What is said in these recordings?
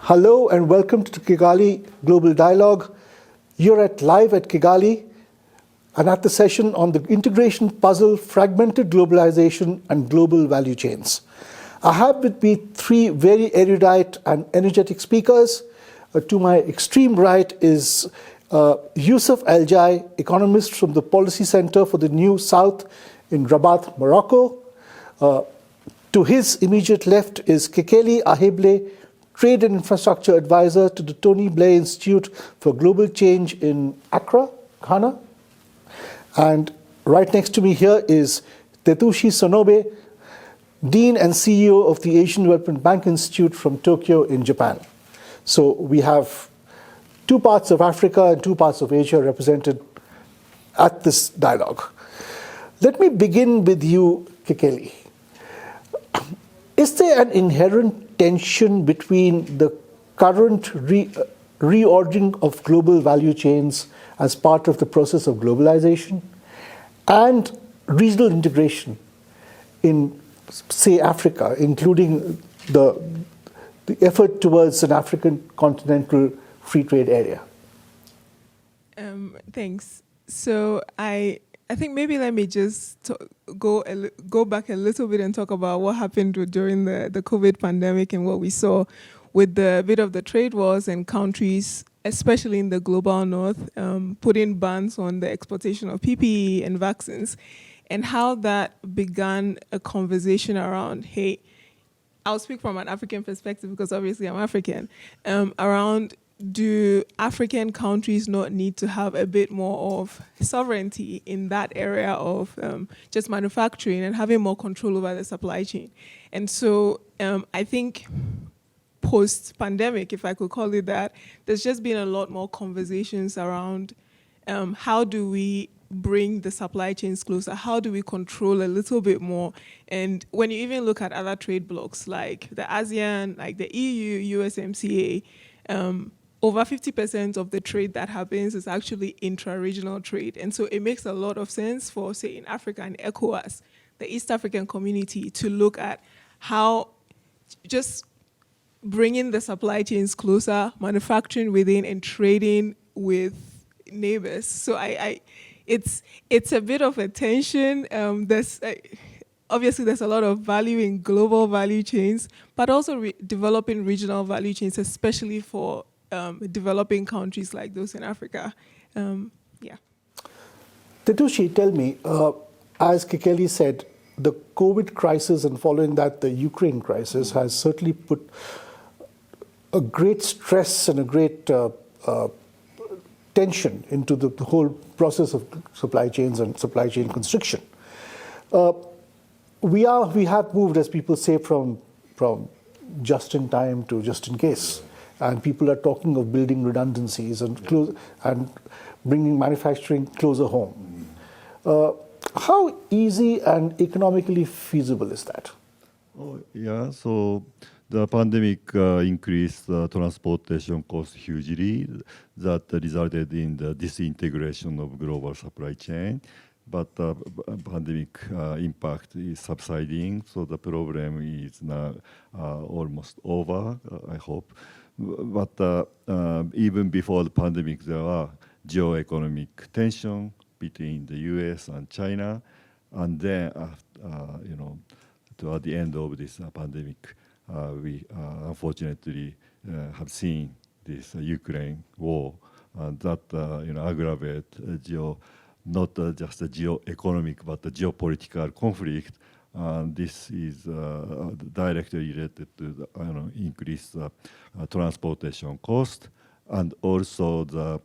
Hello and welcome to Kekeli Global Dialogue. You're live at Kekeli and at the session on the integration puzzle, fragmented globalization and global value chains. I have with me three very erudite and energetic speakers. To my extreme right is Youssef El Jai, economist from the Policy Center for the New South in Rabat, Morocco. To his immediate left is Kekeli Ahiable, Trade and Infrastructure Advisor to the Tony Blair Institute for Global Change in Accra, Ghana. And right next to me here is Tetsushi Sonobe, Dean and CEO of the Asian Development Bank Institute from Tokyo in Japan. So we have two parts of Africa and two parts of Asia represented at this dialogue. Let me begin with you, Kekeli. Is there an inherent tension between the current reordering of global value chains as part of the process of globalization and regional integration in, say, Africa, including the effort towards an African continental free trade area? Thanks. So I think maybe let me just go back a little bit and talk about what happened during the COVID pandemic and what we saw with the bit of the trade wars and countries, especially in the global north, putting bans on the exportation of PPE and vaccines, and how that began a conversation around, hey, I'll speak from an African perspective because obviously I'm African, around do African countries not need to have a bit more of sovereignty in that area of just manufacturing and having more control over the supply chain? And so I think post-pandemic, if I could call it that, there's just been a lot more conversations around how do we bring the supply chains closer? How do we control a little bit more? And when you even look at other trade blocs like the ASEAN, like the EU, USMCA, over 50% of the trade that happens is actually intra-regional trade. And so it makes a lot of sense for, say, in Africa and ECOWAS, the East African community, to look at how just bringing the supply chains closer, manufacturing within and trading with neighbors. So it's a bit of a tension. Obviously, there's a lot of value in global value chains, but also developing regional value chains, especially for developing countries like those in Africa. Tetsushi, tell me, as Kekeli said, the COVID crisis and following that the Ukraine crisis has certainly put a great stress and a great tension into the whole process of supply chains and supply chain constriction. We have moved, as people say, from just in time to just in case. And people are talking of building redundancies and bringing manufacturing closer home. How easy and economically feasible is that? So the pandemic increased the transportation costs hugely. That resulted in the disintegration of global supply chain. But the pandemic impact is subsiding, so the problem is now almost over, I hope. But even before the pandemic, there are geo-economic tension between the US and China. And then, toward the end of this pandemic, we unfortunately have seen this Ukraine war that aggravate not just the geo-economic, but the geopolitical conflict. This is directly related to the increased transportation cost, and also the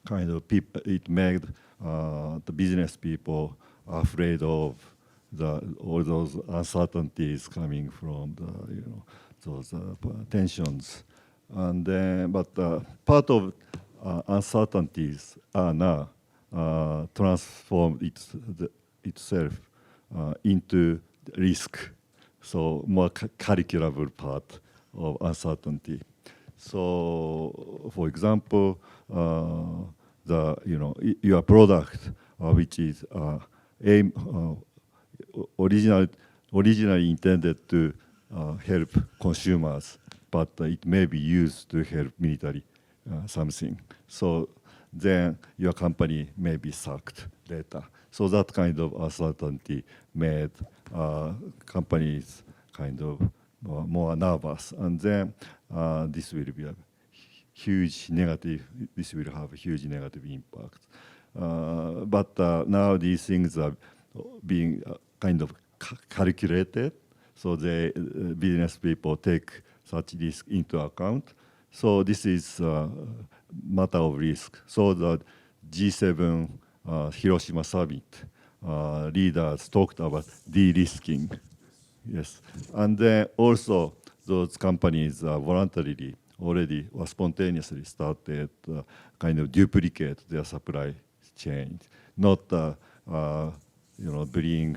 kind of people it made the business people afraid of all those uncertainties coming from those tensions. And then, but part of uncertainties are now transformed itself into risk, so more calculable part of uncertainty. So, for example, your product, which is originally intended to help consumers, but it may be used to help military something. So then your company may be sacked later. So that kind of uncertainty made companies kind of more nervous, and then this will be a huge negative. This will have a huge negative impact. But now these things are being kind of calculated, so the business people take such risk into account. So this is a matter of risk. So the G7 Hiroshima summit leaders talked about de-risking. Yes, and then also those companies voluntarily already or spontaneously started kind of duplicate their supply chain, not bring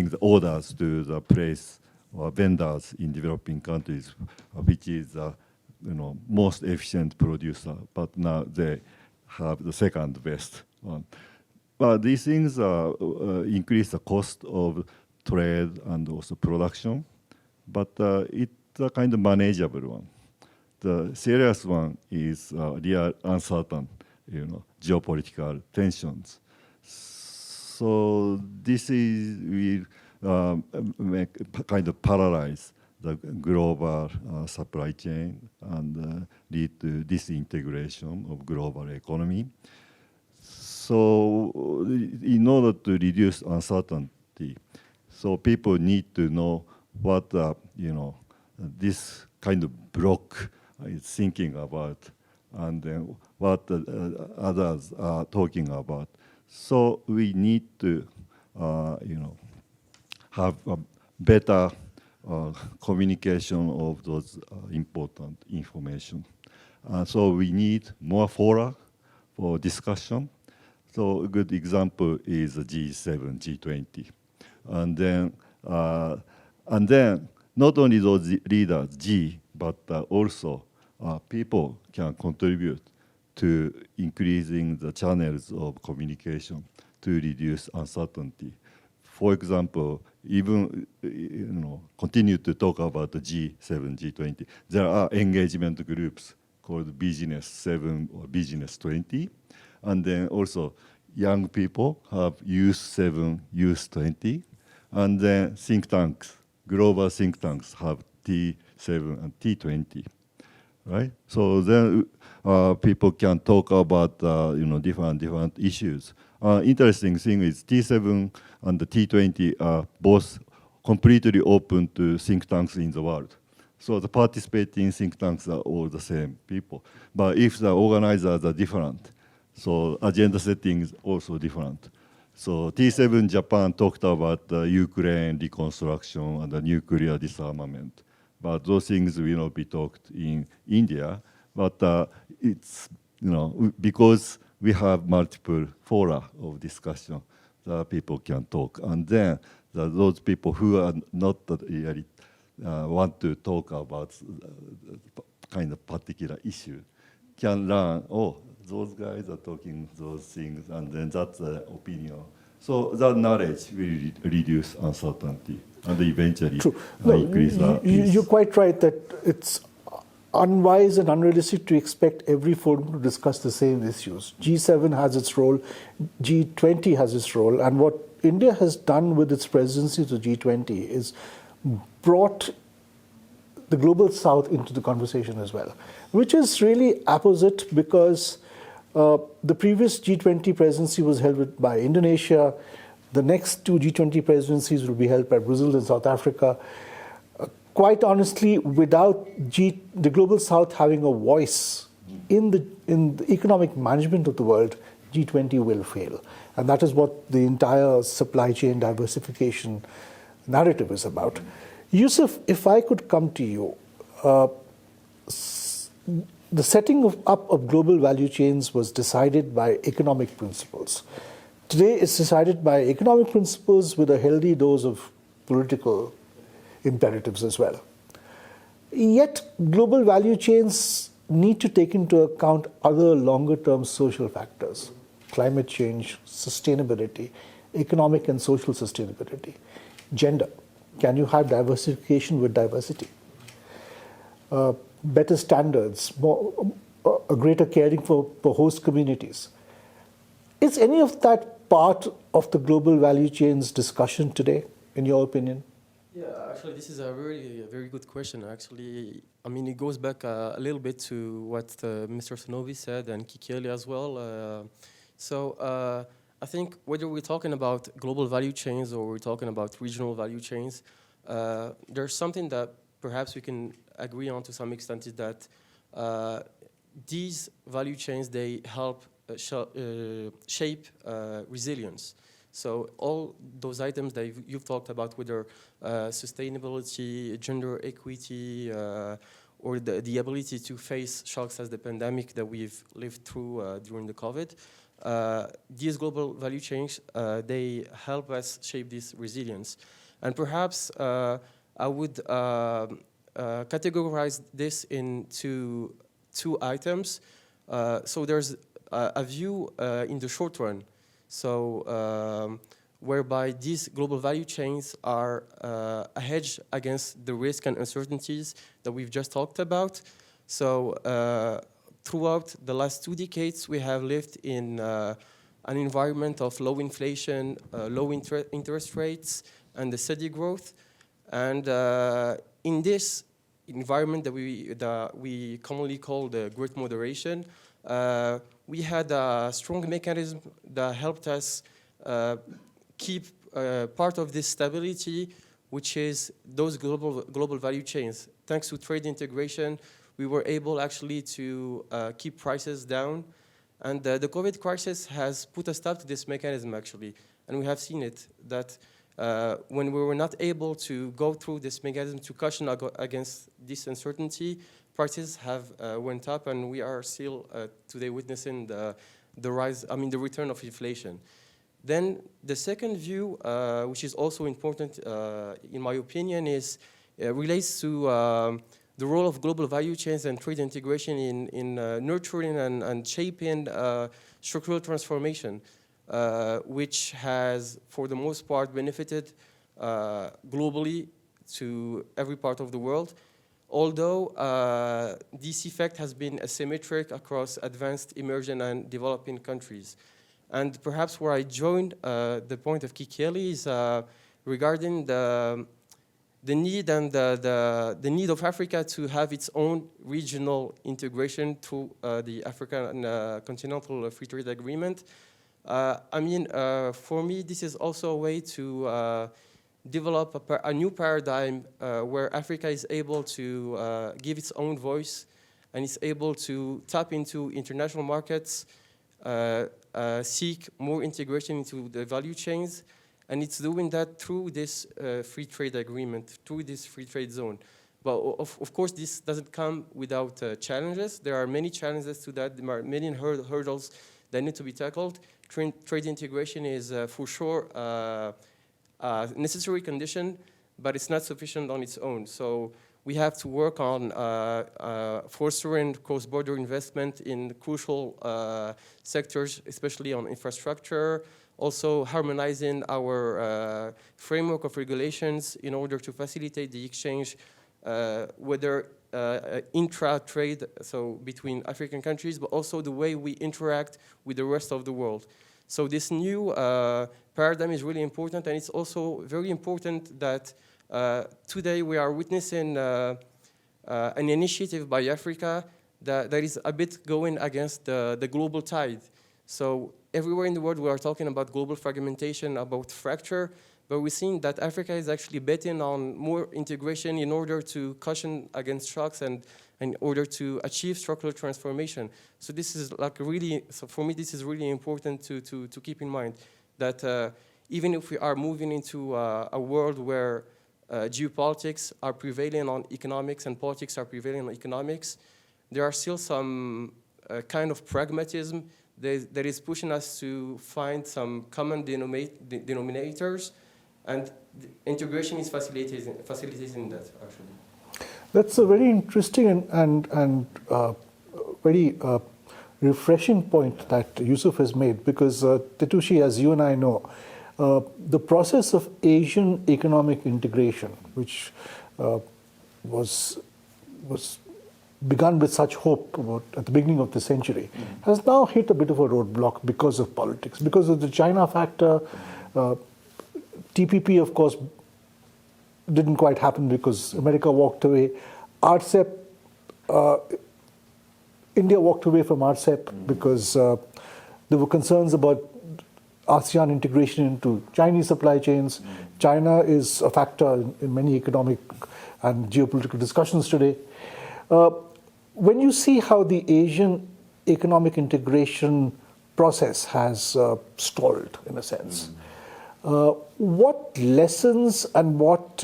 the orders to the place or vendors in developing countries, which is most efficient producer, but now they have the second best one. But these things increase the cost of trade and also production, but it's a kind of manageable one. The serious one is real uncertain, geopolitical tensions. So this will kind of paralyze the global supply chain and lead to disintegration of global economy. So in order to reduce uncertainty, so people need to know what this kind of bloc is thinking about, and then what others are talking about. So we need to have a better communication of those important information. So we need more fora for discussion. So a good example is the G7, G20. And then not only those leaders, G, but also people can contribute to increasing the channels of communication to reduce uncertainty. For example, even continue to talk about the G7, G20. There are engagement groups called Business 7 or Business 20. And then also young people have Youth 7, Youth 20. And then think tanks, global think tanks have T7 and T20, right? So then people can talk about different issues. Interesting thing is T7 and the T20 are both completely open to think tanks in the world. So the participating think tanks are all the same people. But if the organizers are different, so agenda setting is also different. So T7 Japan talked about the Ukraine reconstruction and the nuclear disarmament. But those things will not be talked in India. But it's, because we have multiple fora of discussion, the people can talk. And then those people who are not really want to talk about kind of particular issue can learn, those guys are talking those things, and then that's the opinion. So that knowledge will reduce uncertainty and eventually increase peace. You're quite right that it's unwise and unrealistic to expect every forum to discuss the same issues. G7 has its role, G20 has its role, and what India has done with its presidency to G20 is brought the global south into the conversation as well, which is really opposite because the previous G20 presidency was held by Indonesia. The next two G20 presidencies will be held by Brazil and South Africa. Quite honestly, without the global south having a voice in the economic management of the world, G20 will fail. And that is what the entire supply chain diversification narrative is about. Youssef, if I could come to you, the setting up of global value chains was decided by economic principles. Today it's decided by economic principles with a healthy dose of political imperatives as well. Yet global value chains need to take into account other longer-term social factors: climate change, sustainability, economic and social sustainability, gender. Can you have diversification with diversity? Better standards, a greater caring for host communities. Is any of that part of the global value chains discussion today, in your opinion? Yeah, actually, this is a very good question. Actually, I mean, it goes back a little bit to what Mr. Sonobe said and Kekeli as well. I think whether we're talking about global value chains or we're talking about regional value chains, there's something that perhaps we can agree on to some extent is that these value chains, they help shape resilience. So all those items that you've talked about, whether sustainability, gender equity, or the ability to face shocks as the pandemic that we've lived through during the COVID, these global value chains, they help us shape this resilience. And perhaps I would categorize this into two items. So there's a view in the short run, so whereby these global value chains are a hedge against the risk and uncertainties that we've just talked about. So throughout the last 2 decades, we have lived in an environment of low inflation, low interest rates, and the steady growth. And in this environment that we commonly call the Great Moderation, we had a strong mechanism that helped us keep part of this stability, which is those global value chains. Thanks to trade integration, we were able actually to keep prices down. And the COVID crisis has put a stop to this mechanism, actually. And we have seen it, that when we were not able to go through this mechanism to cushion against this uncertainty, prices have went up, and we are still today witnessing the rise, the return of inflation. Then the second view, which is also important in my opinion, is relates to the role of global value chains and trade integration in nurturing and shaping structural transformation, which has, for the most part, benefited globally to every part of the world. Although this effect has been asymmetric across advanced, emerging, and developing countries. And perhaps where I joined the point of Kekeli is regarding the need and the need of Africa to have its own regional integration through the African Continental Free Trade Agreement. For me, this is also a way to develop a new paradigm where Africa is able to give its own voice and is able to tap into international markets, seek more integration into the value chains, and it's doing that through this free trade agreement, through this free trade zone. But of course, this doesn't come without challenges. There are many challenges to that. There are many hurdles that need to be tackled. Trade integration is for sure a necessary condition, but it's not sufficient on its own. So we have to work on fostering cross-border investment in crucial sectors, especially on infrastructure, also harmonizing our framework of regulations in order to facilitate the exchange, whether intra-trade, so between African countries, but also the way we interact with the rest of the world. So this new paradigm is really important, and it's also very important that today we are witnessing an initiative by Africa that is a bit going against the global tide. So everywhere in the world we are talking about global fragmentation, about fracture, but we're seeing that Africa is actually betting on more integration in order to cushion against shocks and in order to achieve structural transformation. So this is like really, so for me this is really important to keep in mind that even if we are moving into a world where geopolitics are prevailing on economics and politics are prevailing on economics, there are still some kind of pragmatism that is pushing us to find some common denominators, and integration is facilitating that, actually. That's a very interesting and very refreshing point that Youssef has made, because Tetsushi, as you and I know, the process of Asian economic integration, which was begun with such hope at the beginning of the century, has now hit a bit of a roadblock because of politics, because of the China factor. TPP, of course, didn't quite happen because America walked away. RCEP, India walked away from RCEP because there were concerns about ASEAN integration into Chinese supply chains. China is a factor in many economic and geopolitical discussions today. When you see how the Asian economic integration process has stalled, in a sense, what lessons and what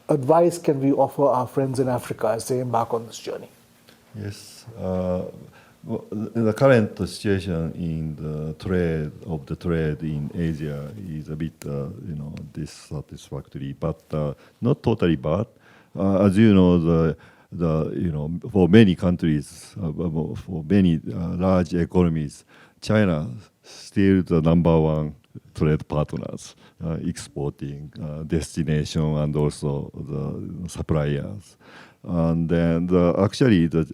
advice can we offer our friends in Africa as they embark on this journey? Yes. The current situation in the trade in Asia is a bit, dissatisfactory, but not totally bad. As you know, for many countries, for many large economies, China still the number one trade partners, exporting, destination, and also the suppliers. And then actually the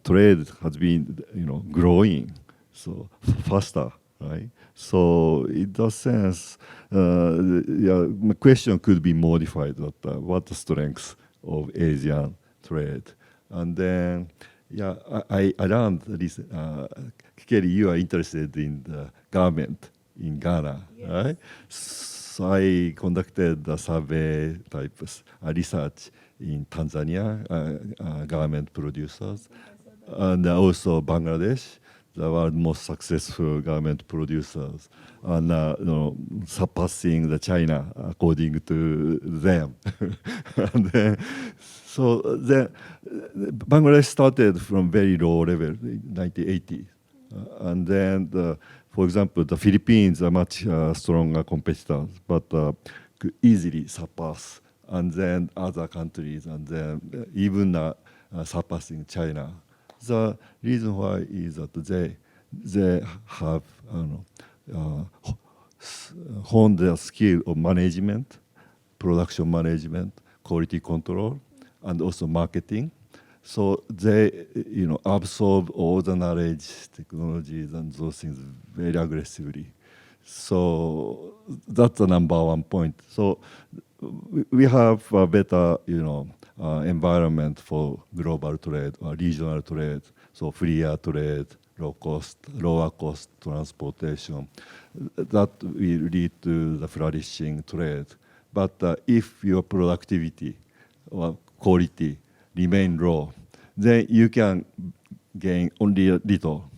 trade has been growing so faster, right? So in that sense, my question could be modified that what the strengths of Asian trade. And then I learned this. Kekeli, you are interested in the government in Ghana, yes, right? So I conducted a survey type research in Tanzania, government producers, and also Bangladesh, the world's most successful government producers, and surpassing the China according to them. And then, so Bangladesh started from very low level in 1980, and then for example, the Philippines are much stronger competitors, but could easily surpass, and then other countries, and then even surpassing China. The reason why is that they have honed their skill of management, production management, quality control, and also marketing. So they, absorb all the knowledge, technologies, and those things very aggressively. So that's the number one point. So we have a better, environment for global trade or regional trade. So freer trade, lower cost transportation. That will lead to the flourishing trade. But if your productivity or quality remain low, then you can gain only a little.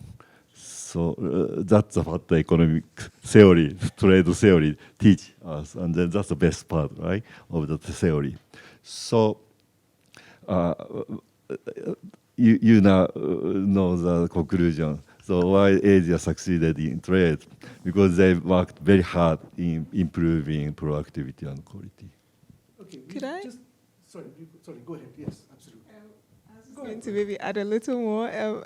So that's what the economic theory, trade theory, teach us, and then that's the best part, right, of the theory. So you now know the conclusion. So why Asia succeeded in trade? Because they worked very hard in improving productivity and quality. Okay, Could I? Sorry, go ahead. Yes, absolutely. I was going to maybe add a little more. So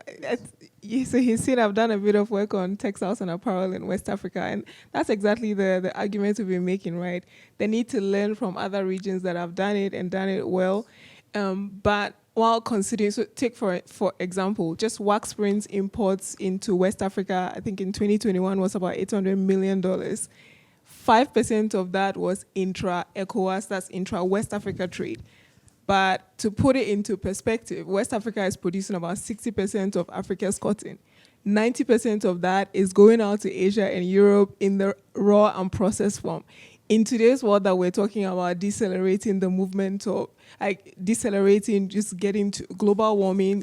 he's seen I've done a bit of work on textiles and apparel in West Africa, and that's exactly the argument we've been making, right? They need to learn from other regions that have done it and done it well. But while considering, so take for example, just wax prints imports into West Africa, I think in 2021 was about $800 million. 5% of that was intra-ECOWAS, that's intra-West Africa trade. But to put it into perspective, West Africa is producing about 60% of Africa's cotton. 90% of that is going out to Asia and Europe in the raw and processed form. In today's world that we're talking about decelerating the movement of, decelerating, just getting to global warming,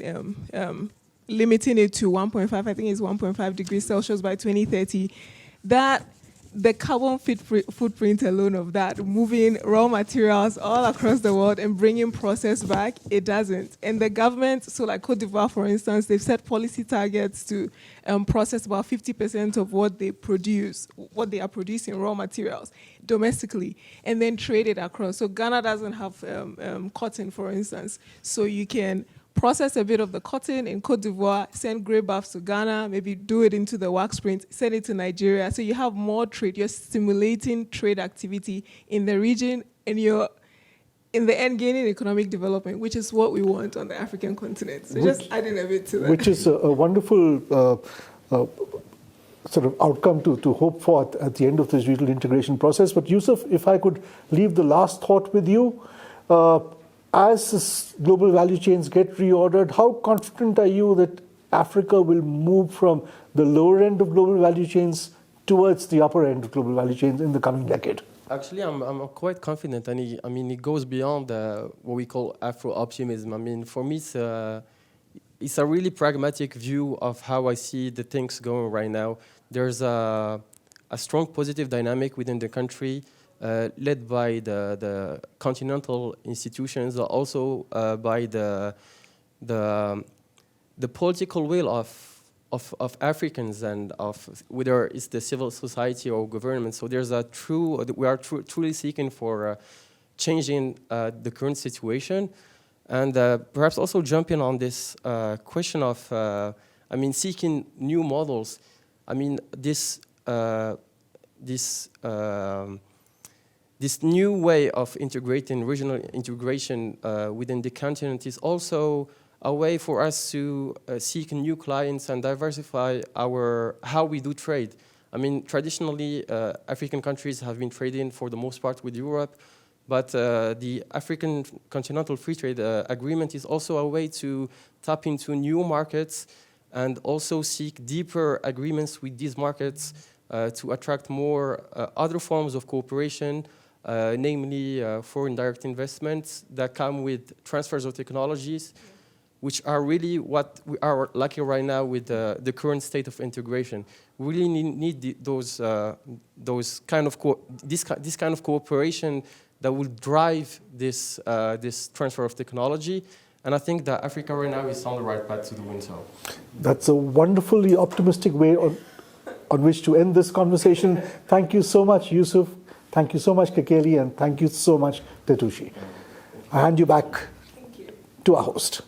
limiting it to 1.5, I think it's 1.5 degrees Celsius by 2030, that the carbon footprint alone of that, moving raw materials all across the world and bringing process back, it doesn't. And the government, so like Cote d'Ivoire, for instance, they've set policy targets to process about 50% of what they produce, what they are producing, raw materials, domestically, and then trade it across. So Ghana doesn't have cotton, for instance. So you can process a bit of the cotton in Cote d'Ivoire, send grey buffs to Ghana, maybe do it into the wax print, send it to Nigeria. So you have more trade. You're stimulating trade activity in the region, and you're, in the end, gaining economic development, which is what we want on the African continent. So just adding a bit to that. Which is a wonderful sort of outcome to hope for at the end of this regional integration process. But Youssef, if I could leave the last thought with you, as this global value chains get reordered, how confident are you that Africa will move from the lower end of global value chains towards the upper end of global value chains in the coming decade? Actually, I'm quite confident, and it goes beyond what we call Afro-optimism. I mean, for me, it's a really pragmatic view of how I see the things going right now. There's a strong positive dynamic within the country, led by the continental institutions, also by the political will of Africans and of whether it's the civil society or government. So there's we are truly seeking for changing the current situation, and perhaps also jumping on this question of, seeking new models. I mean, this new way of integrating regional integration within the continent is also a way for us to seek new clients and diversify how we do trade. I mean, traditionally, African countries have been trading for the most part with Europe, but the African Continental Free Trade Agreement is also a way to tap into new markets and also seek deeper agreements with these markets to attract more other forms of cooperation, namely foreign direct investments that come with transfers of technologies, which are really what we are lacking right now with the current state of integration. We really need this kind of cooperation that will drive this transfer of technology. And I think that Africa right now is on the right path to doing so. That's a wonderfully optimistic way on which to end this conversation. Thank you so much, Youssef. Thank you so much, Kekeli, and thank you so much, Tetsushi. I hand you back to our host.